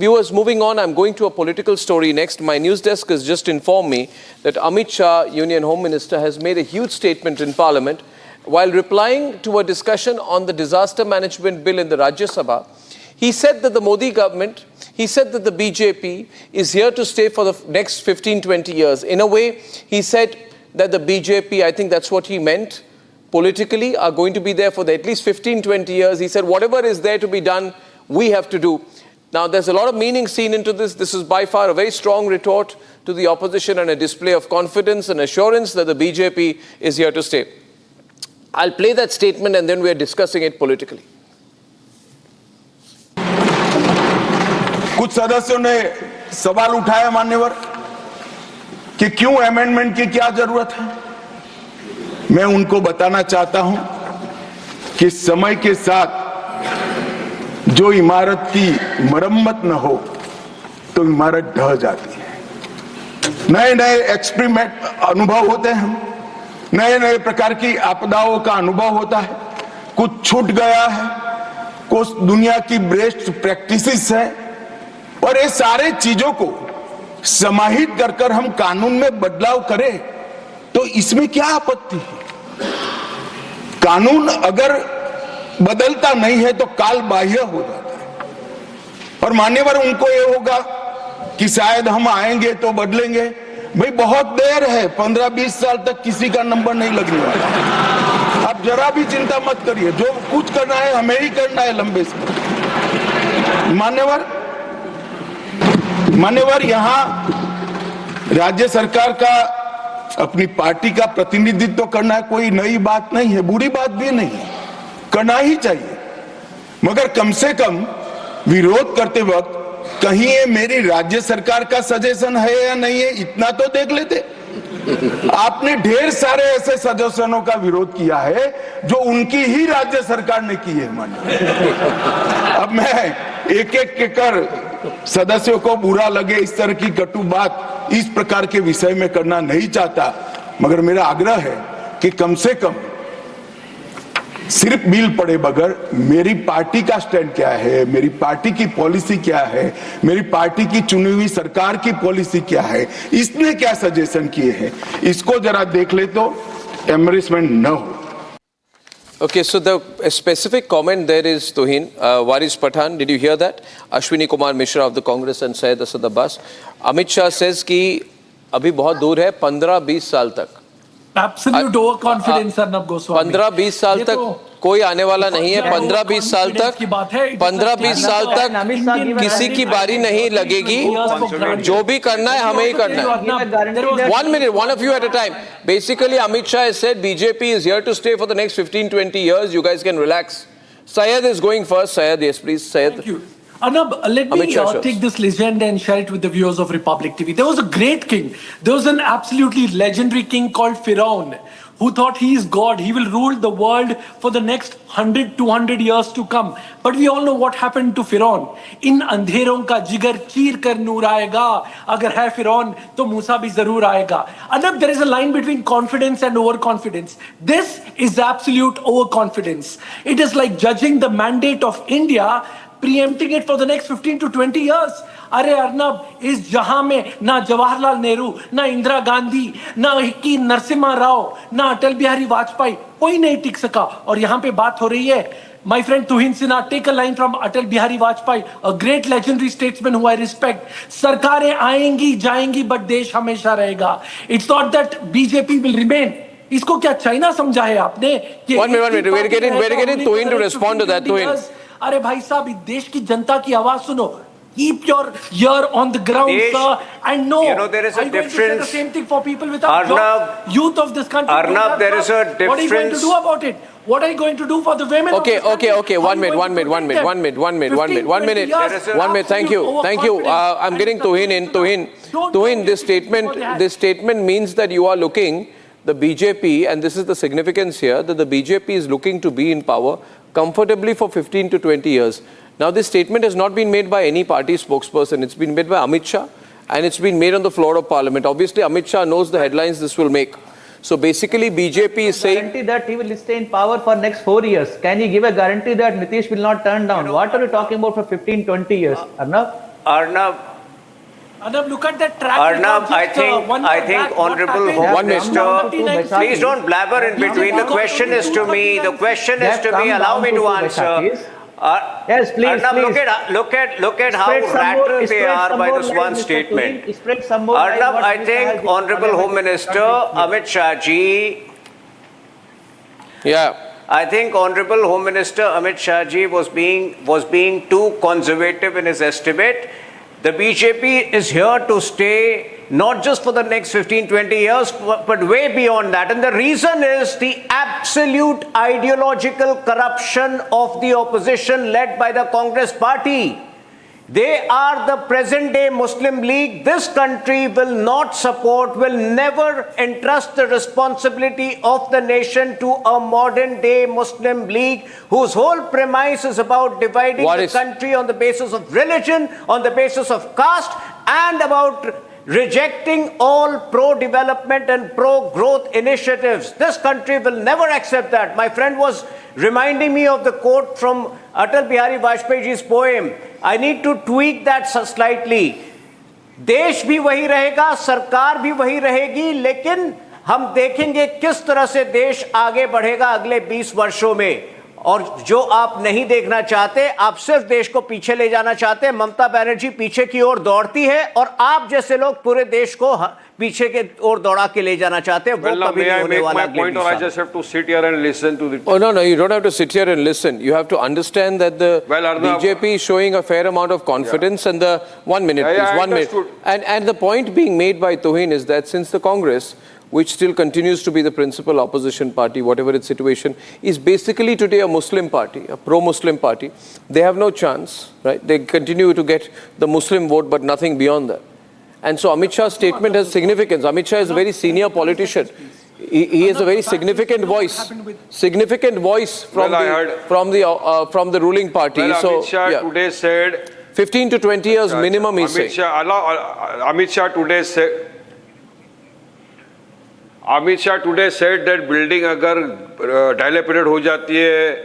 Viewers, moving on, I'm going to a political story next. My news desk has just informed me that Amit Shah, Union Home Minister, has made a huge statement in Parliament while replying to a discussion on the disaster management bill in the Rajya Sabha. He said that the Modi government, he said that the BJP is here to stay for the next 15-20 years. In a way, he said that the BJP, I think that's what he meant, politically are going to be there for at least 15-20 years. He said whatever is there to be done, we have to do. Now, there's a lot of meaning seen into this. This is by far a very strong retort to the opposition and a display of confidence and assurance that the BJP is here to stay. I'll play that statement and then we're discussing it politically. कुछ सदस्यों ने सवाल उठाया मान्यवर कि क्यों amendment की क्या जरूरत है। मैं उनको बताना चाहता हूं कि समय के साथ जो इमारत की मरम्मत न हो तो इमारत ढह जाती है। नए नए एक्सपेरिमेंट अनुभव होते हैं, नए नए प्रकार की आपदाओं का अनुभव होता है। कुछ छूट गया है, कुछ दुनिया की बेस्ट प्रैक्टिसेस है और ये सारे चीजों को समाहित कर हम कानून में बदलाव करें तो इसमें क्या आपत्ति है। कानून अगर बदलता नहीं है तो काल बाह्य हो जाता है और मान्यवर उनको ये होगा कि शायद हम आएंगे तो बदलेंगे। भाई बहुत देर है, 15-20 साल तक किसी का नंबर नहीं लगने वाला। आप जरा भी चिंता मत करिए, जो कुछ करना है हमें ही करना है लंबे समय। मान्यवर यहां राज्य सरकार का अपनी पार्टी का प्रतिनिधित्व करना है कोई नई बात नहीं है, बुरी बात भी नहीं है, करना ही चाहिए। मगर कम से कम विरोध करते वक्त कहीं ये मेरी राज्य सरकार का सजेशन है या नहीं है इतना तो देख लेते। आपने ढेर सारे ऐसे सजेशनों का विरोध किया है जो उनकी ही राज्य सरकार ने की है। अब मैं एक एक कर सदस्यों को बुरा लगे इस तरह की कटु बात इस प्रकार के विषय में करना नहीं चाहता, मगर मेरा आग्रह है कि कम से कम सिर्फ बिल पड़े बगैर मेरी पार्टी का स्टैंड क्या है, मेरी पार्टी की पॉलिसी क्या है, मेरी पार्टी की चुनी हुई सरकार की पॉलिसी क्या है, इसने क्या सजेशन किए हैं, इसको जरा देख ले तो एम्बैरेसमेंट न हो। Okay, so the specific comment there is, Tuhin, Waris Pathan, did you hear that? Ashwini Kumar Mishra of the Congress and Syed Asad Abbas. Amit Shah says कि अभी बहुत दूर है, 15-20 साल तक। Absolute overconfidence, Arnab Goswami। 15-20 साल तक कोई आने वाला नहीं है। 15-20 साल तक 15-20 साल तक किसी की बारी नहीं लगेगी। जो भी करना है हमें ही करना है। 1 minute, one of you at a time. Basically, Amit Shah has said BJP is here to stay for the next 15-20 years. You guys can relax. Syed is going first. Syed, yes, please. Syed. Thank you. Arnab, let me take this legend and share it with the viewers of Republic TV. There was a great king. There was an absolutely legendary king called Firaun, who thought he is God. He will rule the world for the next 100-200 years to come. But we all know what happened to Firaun. In अंधेरों का जिगर चीर कर नूर आएगा. अगर है Firaun, तो मूसा भी जरूर आएगा. Arnab, there is a line between confidence and overconfidence. This is absolute overconfidence. It is like judging the mandate of India, preempting it for the next 15 to 20 years. अरे अर्नब, इस जहां में ना जवाहरलाल नेहरू, ना इंदिरा गांधी, ना की नरसिम्हा राव, ना अटल बिहारी वाजपेयी, कोई नहीं टिक सका। और यहां पे बात हो रही है, my friend Tuhin Sinha, take a line from Atal Bihari Vajpayee, a great legendary statesman who I respect. सरकारें आएंगी जाएंगी but देश हमेशा रहेगा. It's not that BJP will remain. इसको क्या चाइना समझा है आपने? One minute, we're getting Tuhin to respond to that. Tuhin. अरे भाई साहब, इस देश की जनता की आवाज सुनो. Keep your ear on the ground, sir, and know. You know, there is a difference. Going to say the same thing for people without jobs. Youth of this country. Arnab, there is a difference. What are you going to do about it? What are you going to do for the women? Okay. 1 minute. Thank you. I'm getting Tuhin in. Tuhin, this statement means that you are looking, the BJP, and this is the significance here, that the BJP is looking to be in power comfortably for 15 to 20 years. Now, this statement has not been made by any party spokesperson. It's been made by Amit Shah, and it's been made on the floor of Parliament. Obviously, Amit Shah knows the headlines this will make. So basically, BJP is saying... Guarantee that he will stay in power for next 4 years. Can you give a guarantee that Nitish will not turn down? What are you talking about for 15, 20 years, Arnab? Arnab, look at that track Arnab, record I just, think, 1 year I think back. What Honorable happened? Home One minute. Minister, please don't blabber in between. The question is to me. The question is to me. Allow me to answer. Yes, please, Arnab, please. look at how rattled they are by this one statement. Spread some more light Arnab, what I Amit Shah think has Honorable Home done. Minister Amit Shah ji, Yeah. I think Honorable Home Minister Amit Shah ji was being too conservative in his estimate. The BJP is here to stay not just for the next 15, 20 years, but way beyond that. And the reason is the absolute ideological corruption of the opposition led by the Congress party. They are the present day Muslim League. This country will not support, will never entrust the responsibility of the nation to a modern day Muslim League whose whole premise is about dividing the country on the basis of religion, on the basis of caste, and about rejecting all pro-development and pro-growth initiatives. This country will never accept that. My friend was reminding me of the quote from Atal Bihari Vajpayee ji's poem. I need to tweak that slightly. देश भी वही रहेगा, सरकार भी वही रहेगी, लेकिन हम देखेंगे किस तरह से देश आगे बढ़ेगा अगले 20 वर्षों में। और जो आप नहीं देखना चाहते, आप सिर्फ देश को पीछे ले जाना चाहते हैं। ममता बनर्जी पीछे की ओर दौड़ती है और आप जैसे लोग पूरे देश को पीछे के ओर दौड़ा के ले जाना चाहते हैं। वो कभी नहीं होने वाला। I just have to sit here and listen to the... Oh, no, you don't have to sit here and listen. You have to understand that the BJP is showing a fair amount of confidence and the... 1 minute, please, 1 minute. And the point being made by Tohin is that since the Congress, which still continues to be the principal opposition party, whatever its situation, is basically today a Muslim party, a pro-Muslim party. They have no chance, right? They continue to get the Muslim vote, but nothing beyond that. And so Amit Shah's statement has significance. Amit Shah is a very senior politician. He has a very significant voice from the ruling party. Well, so Amit Shah today said... 15 to 20 years minimum, he said. Amit Shah today said that building अगर dilapidated हो जाती है,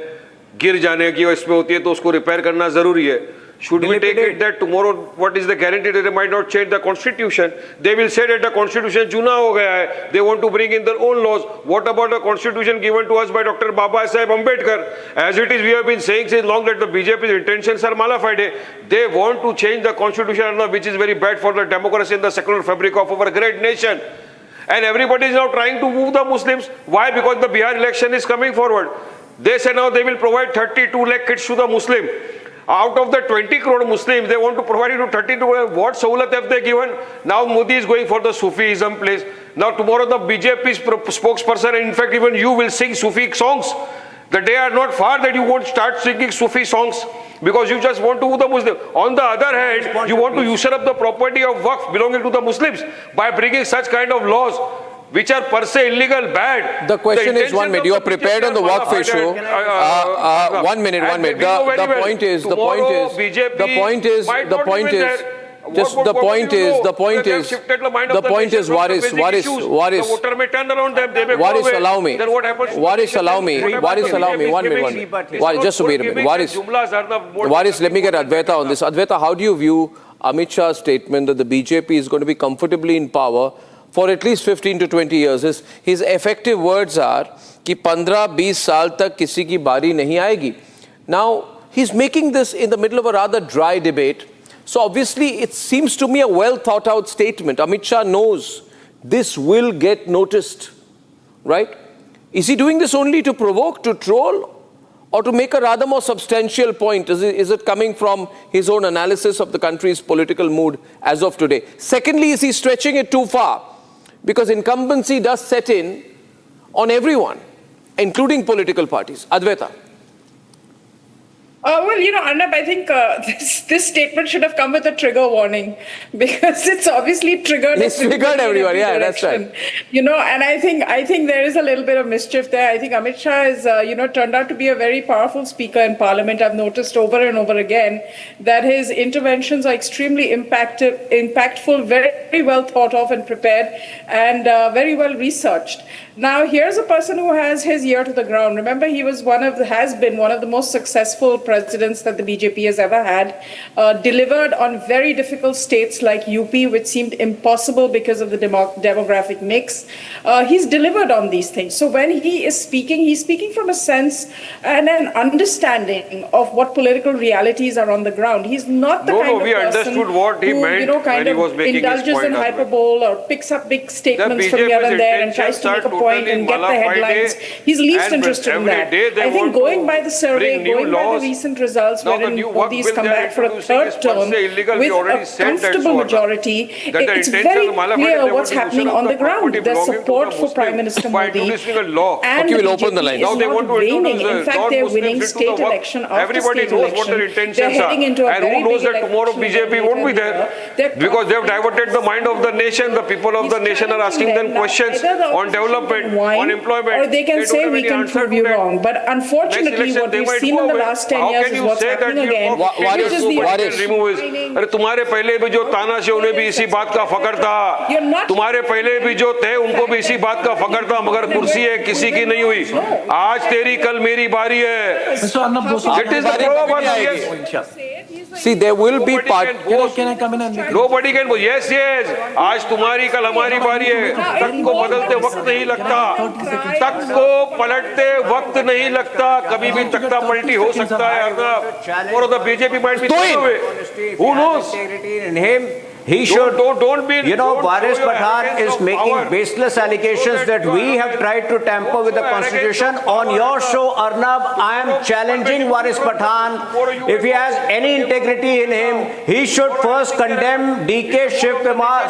गिर जाने की इसमें होती है तो उसको repair करना ज़रूरी है. Should we take it that tomorrow, what is the guarantee that they might not change the constitution? They will say that the constitution चुना हो गया है. They want to bring in their own laws. What about the constitution given to us by Dr. Baba Saheb Ambedkar? As it is, we have been saying since long that the BJP's intentions are mala fide. They want to change the constitution, which is very bad for the democracy and the secular fabric of our great nation. And everybody is now trying to move the Muslims. Why? Because the Bihar election is coming forward. They say now they will provide 32 lakh kits to the Muslim. Out of the 20 crore Muslims, they want to provide it to 32 lakh. What sahulat have they given? Now Modi is going for the Sufism place. Now tomorrow the BJP's spokesperson, and in fact even you will sing Sufi songs. The day are not far that you won't start singing Sufi songs because you just want to move the Muslim. On the other hand, you want to usurp the property of Waqf belonging to the Muslims by bringing such kind of laws which are per se illegal, bad. The question is 1 minute. You are prepared on the Waqf issue. 1 minute. The point is, the point is, Waris, allow me. Waris, allow me. 1 minute. Waris, just wait a minute. Waris, let me get Advaita on this. Advaita, how do you view Amit Shah's statement that the BJP is going to be comfortably in power for at least 15 to 20 years? His effective words are कि 15-20 साल तक किसी की बारी नहीं आएगी. Now, he's making this in the middle of a rather dry debate. So obviously, it seems to me a well thought out statement. Amit Shah knows this will get noticed, right? Is he doing this only to provoke, to troll, or to make a rather more substantial point? Is it coming from his own analysis of the country's political mood as of today? Secondly, is he stretching it too far? Because incumbency does set in on everyone, including political parties. Advaita. Well, Arnab, I think this statement should have come with a trigger warning because it's obviously triggered. It's triggered everyone. Yeah, that's right. And I think there is a little bit of mischief there. I think Amit Shah is, turned out to be a very powerful speaker in Parliament. I've noticed over and over again that his interventions are extremely impactful, very well thought of and prepared, and very well researched. Now, here's a person who has his ear to the ground. Remember, he was has been one of the most successful prime presidents that the BJP has ever had, delivered on very difficult states like UP, which seemed impossible because of the demographic mix. He's delivered on these things. So when he is speaking, he's speaking from a sense and an understanding of what political realities are on the ground. He's not the kind of we person understood what he who, meant kind when he of was making his indulges point in as well. hyperbole or picks up big statements from BJP's here and there and tries to make a intentions are point and get the totally headlines. malapride, He's least and interested in every that. day they I think want going to by the survey, bring new going by laws. the recent results, Now the wherein new work Modi's bill come they are back for a introducing third is per term se illegal. We with already a said that, comfortable Suvarna, majority, that the it's intentions very of the malapride, clear they what's want to happening usurp on the the property ground. There's belonging to support the for Prime Minister by Modi. introducing a law. And Okay, the we'll open the BJP lines. is Now they not want to waning. introduce In fact, they're non-Muslims winning into state the work. election after Everybody state knows what election. their intentions They're are. heading into a And very who knows big that tomorrow election BJP won't be there? Because they've diverted the mind of the nation. The people of the nation are asking them questions on development, on employment. Or they can don't say have we any can answer prove to you that. wrong. But unfortunately, Next election what they we've might seen go in the away. last 10 How years can is you what's say that happening you again, which is the अरे तुम्हारे पहले भी जो तानाशाह उन्हें भी इसी बात का फकर था, तुम्हारे पहले भी जो थे उनको भी इसी बात का फकर था, मगर कुर्सी है किसी की नहीं हुई. आज तेरी कल मेरी बारी है. Mr. Arnab Goswami, It is the proverb. See, there will be part. can I come in and Nobody can go. Yes, yes. आज तुम्हारी कल हमारी बारी है. तक को बदलते वक्त नहीं लगता. तक को पलटते वक्त नहीं लगता. कभी भी तख्ता पलटी हो सकता है. Arnab, or the BJP might be thrown away. Who knows? Integrity in him. He should, don't be. you know, don't Varis throw your Pathan arrogance is of making power. baseless allegations that we have tried to tamper with the constitution. On your show, Arnab, I am challenging Varis Pathan. If he has any integrity in him, he should first condemn DK Shiv Kumar.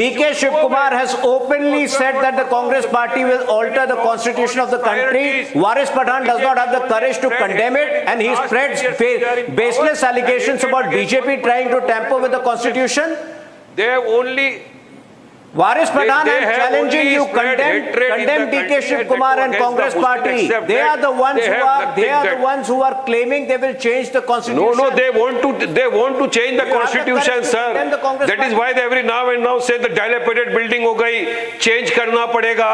DK Shiv Kumar has openly said that the Congress party will alter the constitution of the country. Varis Pathan does not have the courage to condemn it, and he spreads baseless allegations about BJP trying to tamper with the constitution. They have only. Varis Pathan, They I am have challenging only you, spread hatred in condemn the DK country Shiv and Kumar that and Congress Congress will party. accept They that. are the ones They who have are, nothing they are that- the ones who are claiming they will change the constitution. No, they want to change the You have the constitution, courage to sir. condemn the Congress That is party. why they every now and now say the dilapidated building हो गई, change करना पड़ेगा.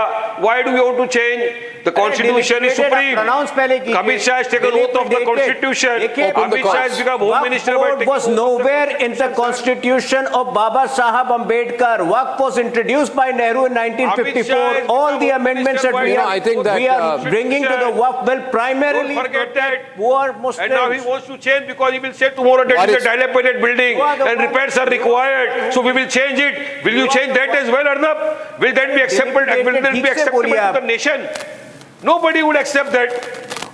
Why do we want to change? The constitution is supreme. Pronounce पहले कीजिए. Amit Shah has taken oath of the constitution. देखिए, Amit Shah has become home minister by Waqf board was nowhere in the constitution of Baba Sahab Ambedkar. Waqf was introduced by Nehru in 1954. All the amendments that we I think that, we are bringing to the Waqf bill primarily Don't forget that. poor Muslims. And now he wants to change because he will say tomorrow that it is a dilapidated building and repairs are required. So we will change it. Will you change that as well, Arnab? Will that be acceptable? Will that be acceptable to the nation? Nobody would accept that.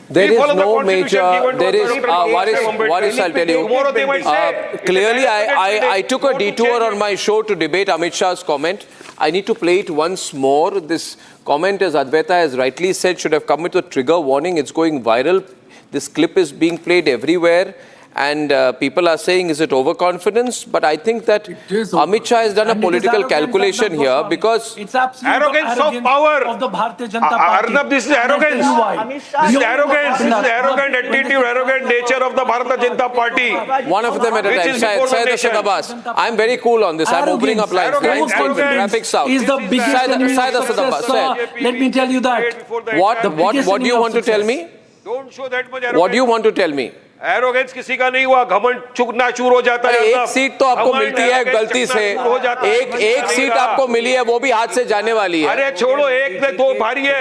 There We is follow the no constitution major. given to There us is by Dr. Varis, I'll tell you. Tomorrow they might say. Clearly, I took a Want to detour change on it. my show to debate Amit Shah's comment. I need to play it once more. This comment, as Advaita has rightly said, should have come with a trigger warning. It's going viral. This clip is being played everywhere. And people are saying, is it overconfidence? But I think that Amit Shah has done a political calculation here because it's absolute Arrogance of power. of the Bharatiya Janata Party. Arnab, this is arrogance. This is arrogance. This is arrogant attitude, arrogant nature of the Bharatiya Janata Party. one of them at a Which time. is before the Syed nation. Asad Abbas. I'm very cool on this. I'm opening up lines. Line statement, graphics out. Is the biggest Syed enemy of Asad success. Abbas. Let me tell you that. What do you want to tell me? Don't show that much arrogance. What do you want to tell me? Arrogance किसी का नहीं हुआ, घमंड चुकना चूर हो जाता है. एक सीट तो आपको मिलती है गलती से. एक सीट आपको मिली है वो भी हाथ से जाने वाली है. अरे छोड़ो, एक में दो भारी है.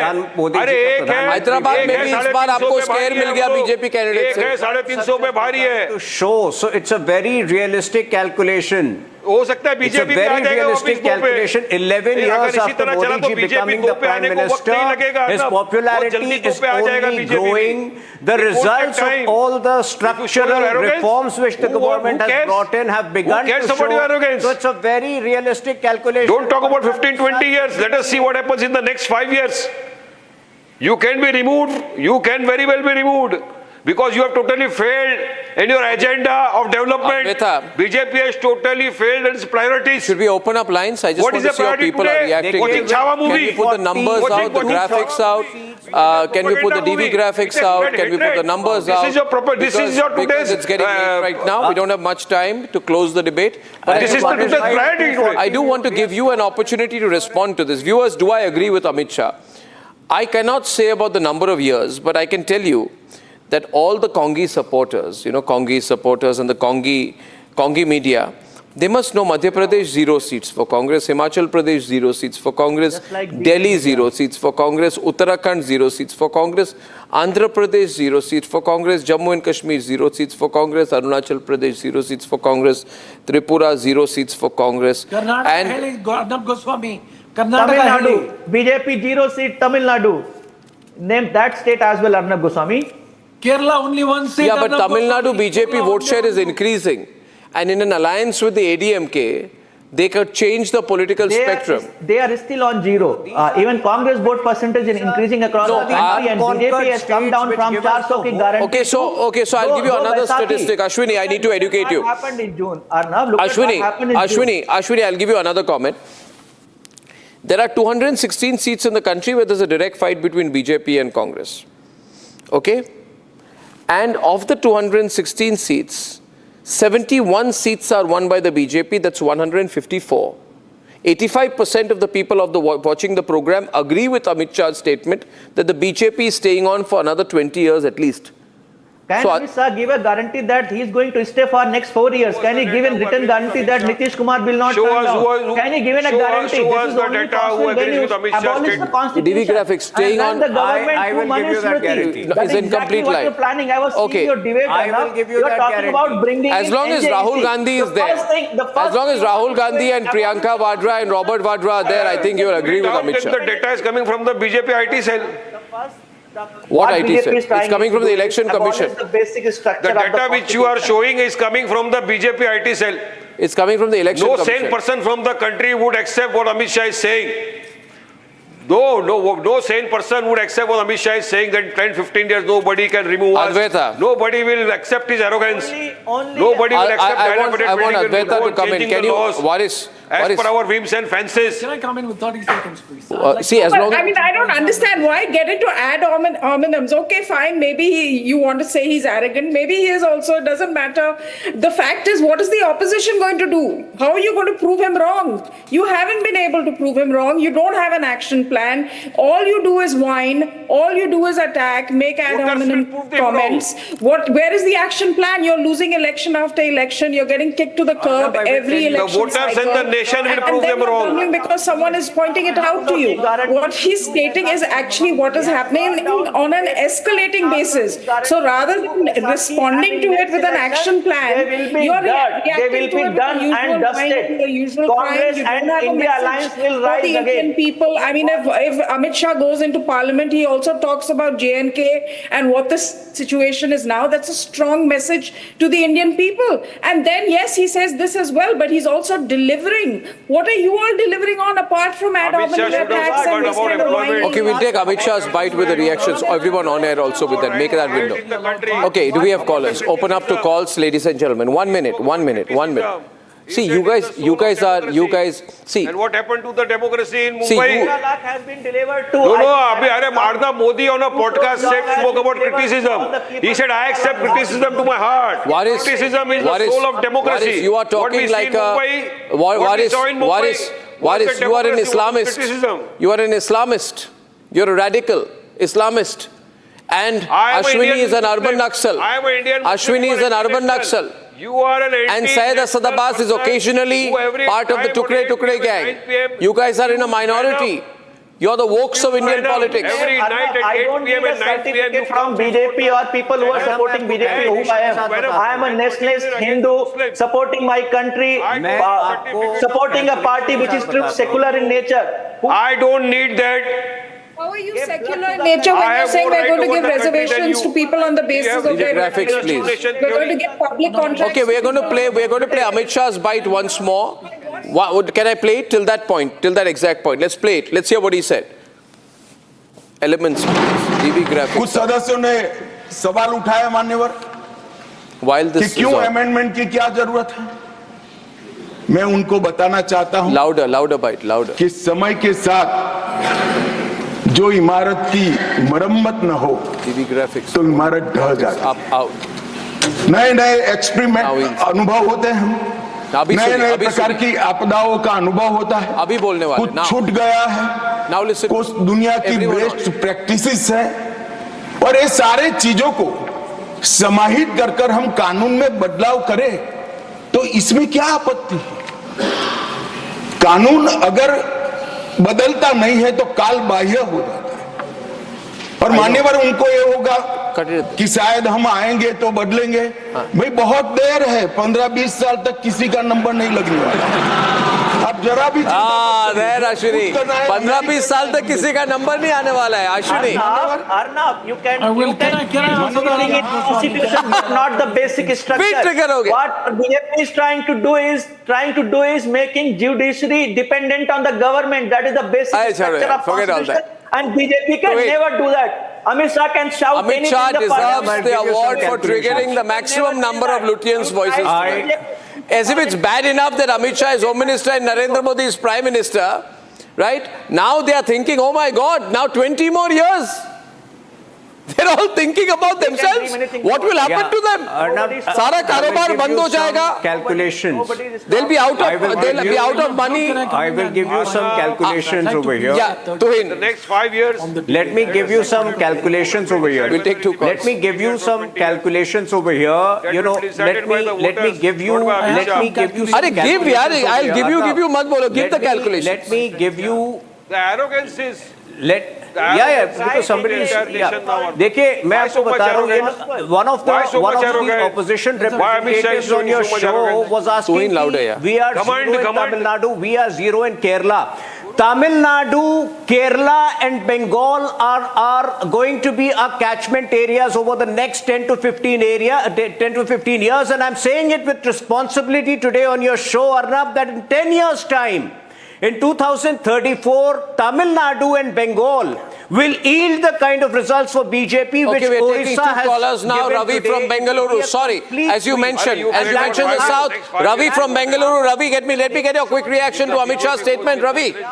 अरे एक है हैदराबाद में भी इस बार आपको स्केयर मिल गया बीजेपी कैंडिडेट से. 350 पे भारी है. To show, so it's a very realistic calculation. हो सकता है It's a बीजेपी भी आ very जाएगा realistic वापस दो पे. calculation. 11 years after Modi ji becoming the Prime Minister, his popularity is only growing. The results of all the structural reforms which the government has brought in have begun to show. So it's a very realistic calculation. Don't talk about 15-20 years. Let us see what happens in the next 5 years. You can be removed. You can very well be removed. Because you have totally failed in your agenda of development. Advaita. BJP has totally failed in its priorities. Should we open up lines? I just What want is to the see how priority people today? are reacting. Watching Chhawa Can movie. you put the numbers out, the graphics out? Can we put the DV graphics out? Can we put the numbers out? This is your proper. This is your Because today's. it's getting late right now. We don't have much time to close the debate. But This is the today's priority today. I do want to give you an opportunity to respond to this. Viewers, do I agree with Amit Shah? I cannot say about the number of years, but I can tell you that all the Congi supporters, Congi supporters and the Congi media, they must know Madhya Pradesh 0 seats for Congress, Himachal Pradesh 0 seats for Congress, Just like Delhi 0 seats for Congress, Uttarakhand 0 seats for Congress, Andhra Pradesh 0 seats for Congress, Jammu and Kashmir 0 seats for Congress, Arunachal Pradesh 0 seats for Congress, Tripura 0 seats for Congress. Karnataka, And Arnab Goswami. Tamil Karnataka, Nadu, BJP 0 seat, Tamil Nadu. Name that state as well, Arnab Goswami. Kerala only one seat. yeah, but Arnab Tamil Nadu Goswami. BJP Kerala vote only share is one. increasing. And in an alliance with the ADMK, they could change the political spectrum. They are still on 0. Even Congress vote percentage is increasing across the country, and BJP has come down from 400 ki guarantee. Okay, so I'll give you another statistic. Ashwini, I need to educate you. What happened in June? Arnab, look at what happened in June. Ashwini, I'll give you another comment. There are 216 seats in the country where there's a direct fight between BJP and Congress. Okay? And of the 216 seats, 71 seats are won by the BJP, that's 154. 85% of the people watching the program agree with Amit Shah's statement that the BJP is staying on for another 20 years at least. Can Amit Shah give a guarantee that he is going to stay for next 4 years? Can he give a written guarantee that Nitish Kumar will not turn down? Can he give a guarantee? Show us This is the only data possible who when agrees you with Amit Shah's abolish the statement. constitution. DV graphics, staying and on- then the government I will give you that guarantee. No, That it's is in exactly complete what lie. you're planning. I was Okay. seeing your debate. I will Arnab. give you You're that talking guarantee. about bringing As in long as NJEC. Rahul Gandhi is The there, first thing- the as first long as thing Rahul you want to Gandhi do and is Priyanka Vadra and Robert Vadra are there, I think you'll agree with Doubt Amit that Shah. the data is coming from the BJP IT cell. What IT BJP said? is trying It's coming to from the do is election abolish commission. The basic structure The of the data which you are constitution. showing is coming from the BJP IT cell. It's coming from the election No commission. sane person from the country would accept what Amit Shah is saying. No sane person would accept what Amit Shah is saying that in 10-15 years nobody can remove us. Advaita. Nobody will accept his arrogance. Only- Nobody will accept I want dilapidated building and Advaita go to on come in. changing Can the you, laws Waris? as per our whims and fancies. Can I come in with 30 seconds, please? See, as long I mean, I don't understand why get into ad hominems. Okay, fine. Maybe you want to say he's arrogant. Maybe he is also. It doesn't matter. The fact is, what is the opposition going to do? How are you going to prove him wrong? You haven't been able to prove him wrong. You don't have an action plan. All you do is whine. All you do is attack, make ad Voters will hominem prove them comments. Where is the action plan? You're losing election after election. You're getting kicked to the curb I will every tell you, the election voters and cycle. the nation will And prove then them you're wrong. grumbling because someone is pointing it out to you. What he's stating is actually what is happening on an escalating basis. So rather than responding to it with an action plan, you are reacting to it with the usual mind, the usual crimes. You don't have a message for the Indian people. I mean, if Amit Shah goes into parliament, he also talks about J&K and what the situation is now. That's a strong message to the Indian people. And then, yes, he says this as well, but he's also delivering. What are you all delivering on apart from ad Amit Shah hominem should have attacks and this spoken kind about of whining? employment. Okay, we'll take Amit Shah's bite with the reactions. Everyone on air also with that. Make that window. Okay, do we have callers? Open up to calls, ladies and gentlemen. 1 minute, 1 minute, 1 minute. See, you guys, see. And what happened to the democracy in See, Mumbai? has been delivered to. No, Arnab Modi on a podcast spoke about criticism. He said, I accept criticism to my heart. Criticism is the soul of democracy. Waris, you are talking like a... Waris, you are an Islamist. You are an Islamist. You're a radical Islamist. And Ashwini is an urban Naxal. I am an Indian Muslim. Ashwini is an urban Naxal. You are an And Syed Asad Abbas is occasionally part of the Tukre gang. You guys are in a minority. You're the wokes of Indian politics. Every night at 8 p.m. and 9 p.m. you from BJP or people who are supporting BJP, who I am. I am a nationalist Hindu supporting my country, supporting a party which is secular in nature. I don't need that. How are you secular in nature when you're saying we're going to give reservations to people on the basis of their graphics, please. We're going to give public contracts. Okay, we're going to play Amit Shah's bite once more. Can I play it till that point, till that exact point? Let's play it. Let's hear what he said. Elements, please. DV graphics. कुछ सदस्यों ने सवाल उठाया मान्यवर While कि this is क्यों on. Amendment की क्या जरूरत है मैं उनको बताना चाहता हूं Louder bite, louder. कि समय के साथ जो इमारत की मरम्मत न हो DV graphics. तो इमारत ढह जाती Up, out. नए नए एक्सपेरिमेंट अनुभव होते हैं अभी नए सुनिए, नए अभी प्रकार की आपदाओं का अनुभव होता है अभी बोलने वाले. कुछ Now. छूट गया है Now listen. कुछ दुनिया की Everyone बेस्ट प्रैक्टिसेस है और ये सारे चीजों को समाहित कर हम कानून में बदलाव करें तो इसमें क्या आपत्ति है? कानून अगर बदलता नहीं है तो काल बाह्य हो जाता है। और मान्यवर उनको ये होगा कि शायद हम आएंगे तो बदलेंगे। भाई बहुत देर है, 15-20 साल तक किसी का नंबर नहीं लगने वाला। अब जरा भी अश्विनी 15-20 साल तक किसी का नंबर नहीं आने वाला है। Ashwini, Arnab, you can bring it constitution, but not the basic structure. What BJP is trying to do is making judiciary dependent on the government. That is the basic structure of constitution, and BJP can never do that. Amit Shah can shout Amit Shah deserves the award for triggering the maximum number of Lutyens' voices. As if it's bad enough that Amit Shah is Home Minister and Narendra Modi is Prime Minister, right? Now they are thinking, oh my God, now 20 more years. They're all thinking about themselves. What will happen to them? Sara karobar band ho jayega. Calculations. They'll be out of money. I will give you some calculations over here. Yeah, Tuhin. The next 5 years. Let me give you some calculations over here. We'll take two calls. Let me give you some calculations over here. You know, let me give you some calculations. I'll give you mat bolo. Give the calculations. Let me give you. The arrogance is. Because somebody is. देखिए, मैं आपको बता रहा हूँ, one of the opposition representatives on your show was asking, we are zero in Tamil Nadu, we are zero in Kerala. Tamil Nadu, Kerala and Bengal are going to be our catchment areas over the next 10 to 15 years, and I'm saying it with responsibility today on your show, Arnab, that in 10 years' time, in 2034, Tamil Nadu and Bengal will yield the kind of results for BJP which Orissa has callers now. Ravi from Bengaluru. Sorry, as you mentioned the South. Ravi from Bengaluru. Ravi, let me get your quick reaction to Amit Shah's statement. Ravi, yes,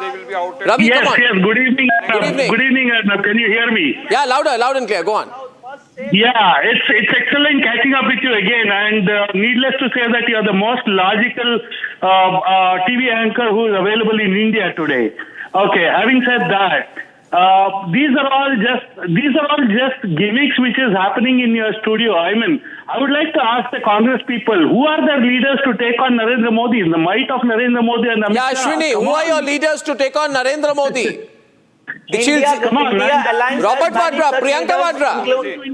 come on. Yes. Good evening. Good evening. Can you hear me? Yeah, loud and clear. Go on. Yeah, it's excellent catching up with you again, and needless to say that you are the most logical TV anchor who is available in India today. Okay, having said that, these are all just gimmicks which is happening in your studio. I mean, I would like to ask the Congress people, who are their leaders to take on Narendra Modi? The might of Narendra Modi and Amit Shah. Ashwini, who are your leaders to take on Narendra Modi? India Alliance Robert Vadra, Priyanka Vadra.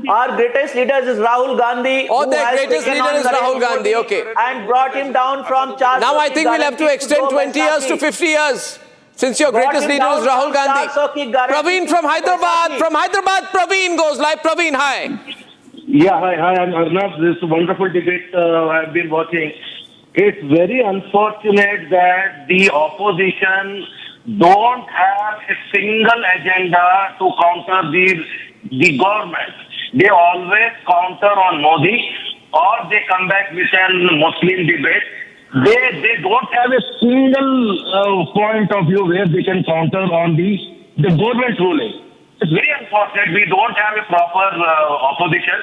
Our greatest leaders is Rahul Gandhi. Oh, their greatest leader is Rahul Gandhi. Okay. And brought him down from charge. Now I think we'll have to extend 20 years to 50 years. Since your greatest leader is Rahul Gandhi. Praveen from Hyderabad, Praveen goes live. Praveen, hi. Yeah, hi, I'm Arnab. This wonderful debate I've been watching. It's very unfortunate that the opposition don't have a single agenda to counter the government. They always counter on Modi, or they come back with a Muslim debate. They don't have a single point of view where they can counter on the government ruling. It's very unfortunate we don't have a proper opposition.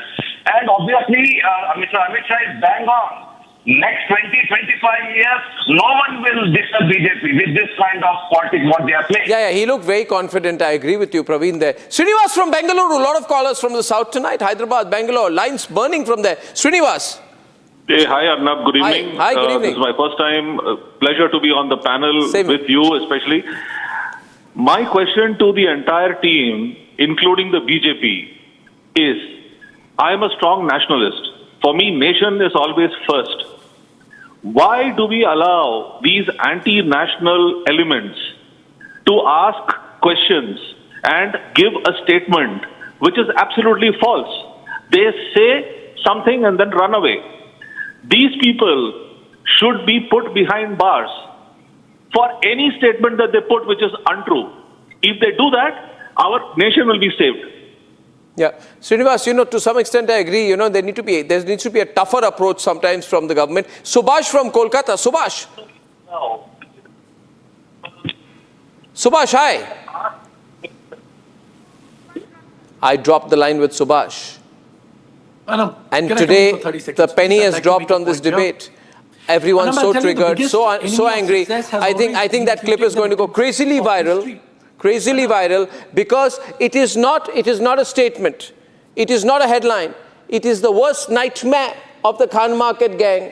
And obviously, Amit Shah is bang on. Next 20-25 years, no one will disturb BJP with this kind of politics what they are playing. Yeah, he looked very confident. I agree with you, Praveen, there. Srinivas from Bengaluru. A lot of callers from the south tonight. Hyderabad, Bangalore. Lines burning from there. Srinivas. Hey, hi Arnab, good evening. Hi, good evening. This is my first time. Pleasure to be on the panel Same. with you especially. My question to the entire team, including the BJP, is I am a strong nationalist. For me, nation is always first. Why do we allow these anti-national elements to ask questions and give a statement which is absolutely false? They say something and then run away. These people should be put behind bars for any statement that they put which is untrue. If they do that, our nation will be saved. Yeah, Srinivas, to some extent I agree, there needs to be a tougher approach sometimes from the government. Subhash from Kolkata. Subhash, hi. I dropped the line with Subhash. And today, the penny has dropped on this debate. Everyone's so triggered, so angry. I think that clip is going to go crazily viral. Because it is not a statement. It is not a headline. It is the worst nightmare of the Khan Market gang.